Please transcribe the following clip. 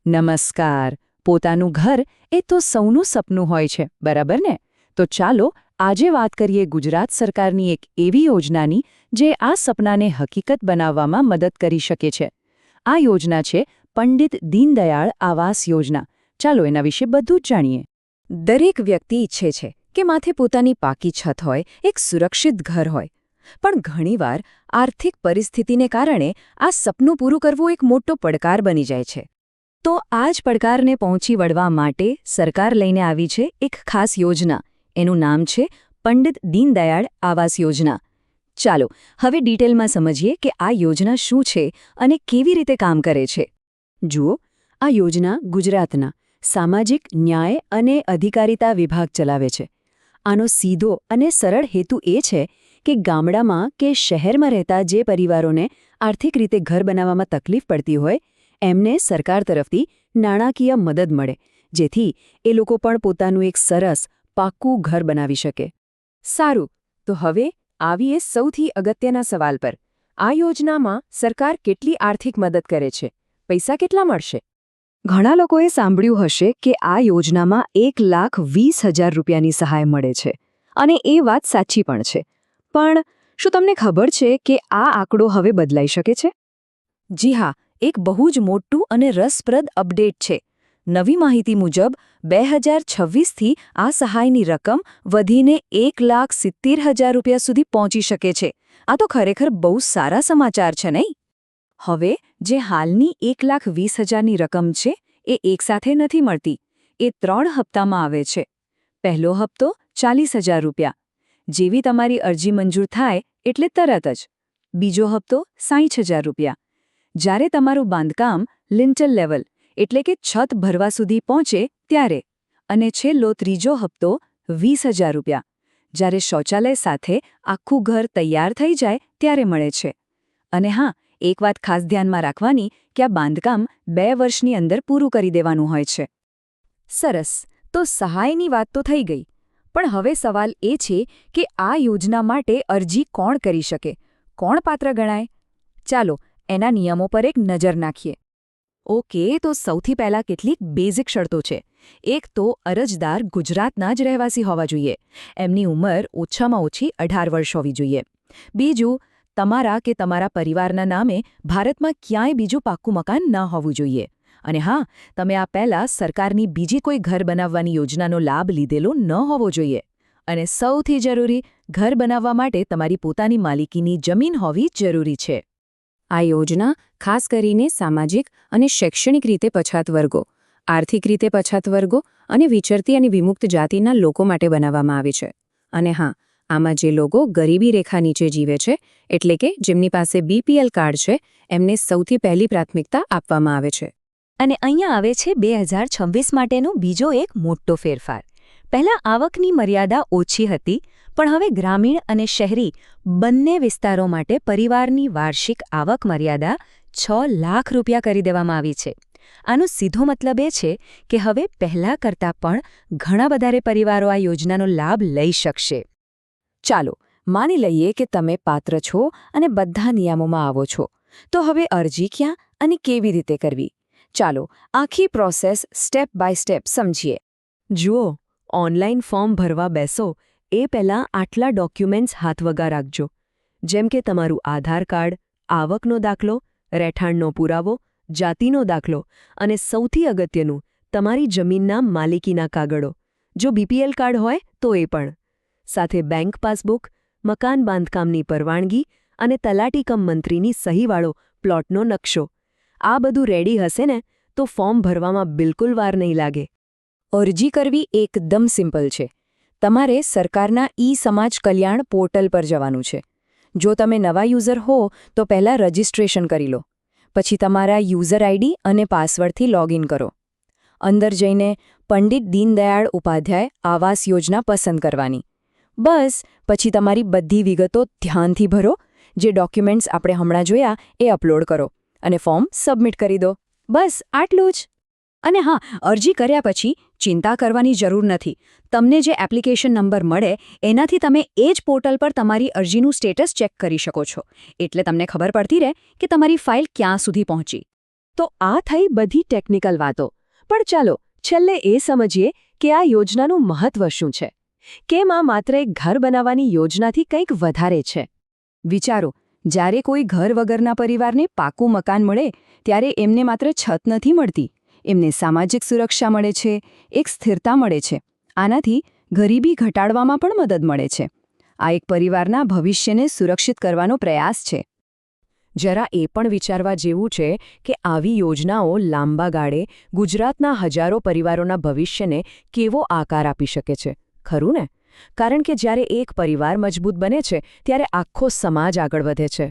નમસ્કાર. પોતાનું ઘર એ તો સૌનું સપનું હોય છે, બરાબર ને? તો ચાલો આજે વાત કરીએ ગુજરાત સરકારની એક એવી યોજનાની જે આ સપનાને હકીકત બનાવવામાં મદદ કરી શકે છે. આ યોજના છે પંડિત દીનદયાળ આવાસ યોજના. ચાલો એના વિશે બધું જ જાણીએ. દરેક વ્યક્તિ ઈચ્છે છે કે માથે પોતાની પાકી છત હોય, એક સુરક્ષિત ઘર હોય. પણ ઘણીવાર આર્થિક પરિસ્થિતિને કારણે આ સપનું પૂરું કરવું એક મોટો પડકાર બની જાય છે. તો આ જ પડકારને પહોંચી વળવા માટે સરકાર લઈને આવી છે એક ખાસ યોજના. એનું નામ છે પંડિત દીનદયાળ આવાસ યોજના. ચાલો હવે ડિટેલમાં સમજીએ કે આ યોજના શું છે અને કેવી રીતે કામ કરે છે. જુઓ, આ યોજના ગુજરાતના સામાજિક ન્યાય અને અધિકારિતા વિભાગ ચલાવે છે. આનો સીધો અને સરળ હેતુ એ છે કે ગામડામાં કે શહેરમાં રહેતા જે પરિવારોને આર્થિક રીતે ઘર બનાવવામાં તકલીફ પડતી હોય એમને સરકાર તરફથી નાણાકીય મદદ મળે, જેથી એ લોકો પણ પોતાનું એક સરસ, પાક્કું ઘર બનાવી શકે. સારું, તો હવે આવીએ સૌથી અગત્યના સવાલ પર. આ યોજનામાં સરકાર કેટલી આર્થિક મદદ કરે છે? પૈસા કેટલા મળશે? ઘણા લોકોએ સાંભળ્યું હશે કે આ યોજનામાં 1,20,000 રૂપિયાની સહાય મળે છે. અને એ વાત સાચી પણ છે. પણ શું તમને ખબર છે કે આ આંકડો હવે બદલાઈ શકે છે? જી હા, એક બહુ જ મોટું અને રસપ્રદ અપડેટ છે. નવી માહિતી મુજબ 2026થી આ સહાયની રકમ વધીને 1,70,000 રૂપિયા સુધી પહોંચી શકે છે. આ તો ખરેખર બહુ સારા સમાચાર છે, નહીં? હવે જે હાલની 1,20,000ની રકમ છે એ એકસાથે નથી મળતી. એ 3 હપ્તામાં આવે છે. પહેલો હપ્તો 40,000 રૂપિયા, જેવી તમારી અરજી મંજૂર થાય એટલે તરત જ. બીજો હપ્તો 60,000 રૂપિયા, જ્યારે તમારું બાંધકામ લિન્ટલ લેવલ એટલે કે છત ભરવા સુધી પહોંચે ત્યારે. અને છેલ્લો ત્રીજો હપ્તો 20,000 રૂપિયા, જ્યારે શૌચાલય સાથે આખું ઘર તૈયાર થઈ જાય ત્યારે મળે છે. અને હા, એક વાત ખાસ ધ્યાનમાં રાખવાની કે આ બાંધકામ 2 વર્ષની અંદર પૂરું કરી દેવાનું હોય છે. સરસ, તો સહાયની વાત તો થઈ ગઈ. પણ હવે સવાલ એ છે કે આ યોજના માટે અરજી કોણ કરી શકે? કોણ પાત્ર ગણાય? ચાલો એના નિયમો પર એક નજર નાખીએ. ઓકે, તો સૌથી પહેલાં કેટલીક બેઝિક શરતો છે. એક તો અરજદાર ગુજરાતના જ રહેવાસી હોવા જોઈએ. એમની ઉંમર ઓછામાં ઓછી 18 વર્ષ હોવી જોઈએ. બીજું, તમારા કે તમારા પરિવારના નામે ભારતમાં ક્યાંય બીજું પાક્કું મકાન ન હોવું જોઈએ. અને હા, તમે આ પહેલાં સરકારની બીજી કોઈ ઘર બનાવવાની યોજનાનો લાભ લીધેલો ન હોવો જોઈએ. અને સૌથી જરૂરી, ઘર બનાવવા માટે તમારી પોતાની માલિકીની જમીન હોવી જરૂરી છે. આ યોજના ખાસ કરીને સામાજિક અને શૈક્ષણિક રીતે પછાત વર્ગો, આર્થિક રીતે પછાત વર્ગો અને વિચરતી અને વિમુક્ત જાતિના લોકો માટે બનાવવામાં આવી છે. અને હા, આમાં જે લોકો ગરીબી રેખા નીચે જીવે છે, એટલે કે જેમની પાસે BPL કાર્ડ છે, એમને સૌથી પહેલી પ્રાથમિકતા આપવામાં આવે છે. અને અહીંયા આવે છે 2026 માટેનો બીજો એક મોટો ફેરફાર. પહેલાં આવકની મર્યાદા ઓછી હતી, પણ હવે ગ્રામીણ અને શહેરી બંને વિસ્તારો માટે પરિવારની વાર્ષિક આવક મર્યાદા 6 લાખ રૂપિયા કરી દેવામાં આવી છે. આનો સીધો મતલબ એ છે કે હવે પહેલાં કરતાં પણ ઘણા વધારે પરિવારો આ યોજનાનો લાભ લઈ શકશે. ચાલો માની લઈએ કે તમે પાત્ર છો અને બધા નિયમોમાં આવો છો. તો હવે અરજી ક્યાં અને કેવી રીતે કરવી? ચાલો આખી પ્રોસેસ સ્ટેપ બાય સ્ટેપ સમજીએ. જુઓ, ઓનલાઈન ફોર્મ ભરવા બેસો એ પહેલાં આટલા ડોક્યુમેન્ટ્સ હાથવગા રાખજો. જેમ કે તમારું આધાર કાર્ડ, આવકનો દાખલો, રહેઠાણનો પુરાવો, જાતિનો દાખલો અને સૌથી અગત્યનું, તમારી જમીનના માલિકીના કાગળો. જો BPL કાર્ડ હોય તો એ પણ. સાથે બેંક પાસબુક, મકાન બાંધકામની પરવાનગી અને તલાટી કમ મંત્રીની સહીવાળો પ્લોટનો નકશો. આ બધું રેડી હશે ને તો ફોર્મ ભરવામાં બિલકુલ વાર નહીં લાગે. અરજી કરવી એકદમ સિમ્પલ છે. તમારે સરકારના સમાજ કલ્યાણ પોર્ટલ પર જવાનું છે. જો તમે નવા યુઝર હો તો પહેલાં રજિસ્ટ્રેશન કરી લો. પછી તમારા યુઝર ID અને પાસવર્ડથી લોગિન કરો. અંદર જઈને પંડિત દીનદયાળ ઉપાધ્યાય આવાસ યોજના પસંદ કરવાની. બસ પછી તમારી બધી વિગતો ધ્યાનથી ભરો. જે ડોક્યુમેન્ટ્સ આપણે હમણાં જોયા એ અપલોડ કરો અને ફોર્મ સબમિટ કરી દો. બસ આટલું જ. અને હા, અરજી કર્યા પછી ચિંતા કરવાની જરૂર નથી. તમને જે એપ્લિકેશન નંબર મળે એનાથી તમે એ જ પોર્ટલ પર તમારી અરજીનું સ્ટેટસ ચેક કરી શકો છો. એટલે તમને ખબર પડતી રહે કે તમારી ફાઇલ ક્યાં સુધી પહોંચી. તો આ થઈ બધી ટેકનિકલ વાતો. પણ ચાલો છેલ્લે એ સમજીએ કે આ યોજનાનું મહત્વ શું છે. કેમ આ માત્ર એક ઘર બનાવવાની યોજનાથી કંઈક વધારે છે. વિચારો, જ્યારે કોઈ ઘર વગરના પરિવારને પાકું મકાન મળે ત્યારે એમને માત્ર છત નથી મળતી, એમને સામાજિક સુરક્ષા મળે છે, એક સ્થિરતા મળે છે. આનાથી ગરીબી ઘટાડવામાં પણ મદદ મળે છે. આ એક પરિવારના ભવિષ્યને સુરક્ષિત કરવાનો પ્રયાસ છે. જરા એ પણ વિચારવા જેવું છે કે આવી યોજનાઓ લાંબા ગાળે ગુજરાતના હજારો પરિવારોના ભવિષ્યને કેવો આકાર આપી શકે છે, ખરું ને? કારણ કે જ્યારે એક પરિવાર મજબૂત બને છે ત્યારે આખો સમાજ આગળ વધે છે.